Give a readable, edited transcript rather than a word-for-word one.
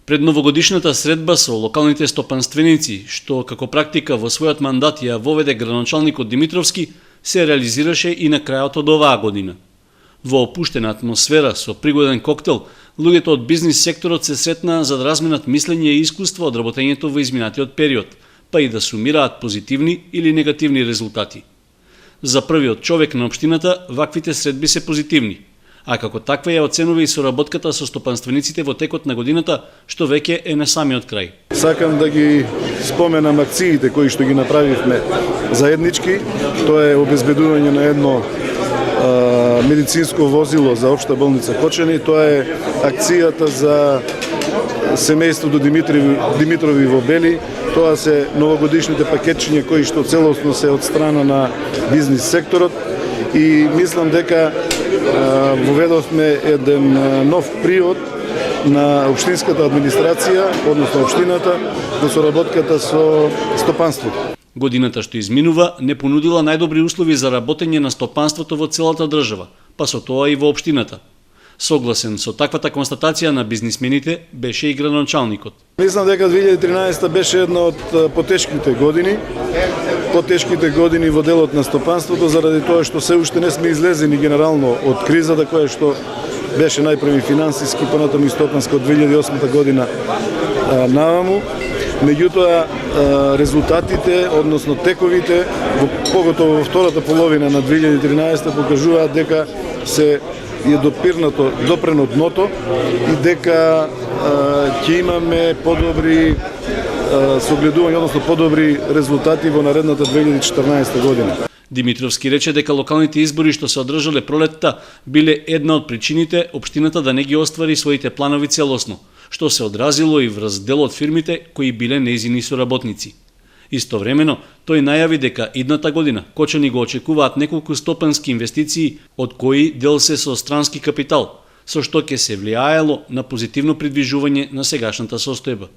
Пред новогодишната средба со локалните стопанственици, што како практика во својот мандат ја воведе градоначалникот Димитровски, се реализираше и на крајот од оваа година. Во опуштена атмосфера со пригоден коктел, луѓето од бизнис секторот се сретнаа за да разменат мислење и искуство од работењето во изминатиот период, па и да сумираат позитивни или негативни резултати. За првиот човек на општината, ваквите средби се позитивни, а како таква ја оценува и соработката со стопанствениците во текот на годината, што веќе е на самиот крај. Сакам да ги споменам акциите кои што ги направивме заеднички. Тоа е обезбедување на едно медицинско возило за општа болница Кочани. Тоа е акцијата за семејството Димитрови во Бели. Тоа се новогодишните пакетчиња кои што целосно се од страна на бизнис секторот. И мислам дека воведовме еден нов приод на општинската администрација, односно општината, во соработката со стопанството. Годината што изминува не понудила најдобри услови за работење на стопанството во целата држава, па со тоа и во општината. Согласен со таквата констатација на бизнисмените беше и градоначалникот. Мислам дека 2013 беше една од потешките години. Потешките години во делот на стопанството заради тоа што се уште не сме излезени генерално од кризата која што беше најпрви финансиски, понатаму и стопанска од 2008 година наваму. Меѓутоа резултатите, односно тековите, поготово во втората половина на 2013 покажуваат дека се е допрено дното и дека ќе имаме подобри согледување, односно подобри резултати во наредната 2014 година. Димитровски рече дека локалните избори што се одржале пролетта биле една од причините општината да не ги оствари своите планови целосно, што се одразило и врз дел од фирмите кои биле нејзини соработници. Истовремено, тој најави дека идната година Кочани го очекуваат неколку стопански инвестиции, од кои дел се со странски капитал, со што ќе се влијаело на позитивно придвижување на сегашната состојба.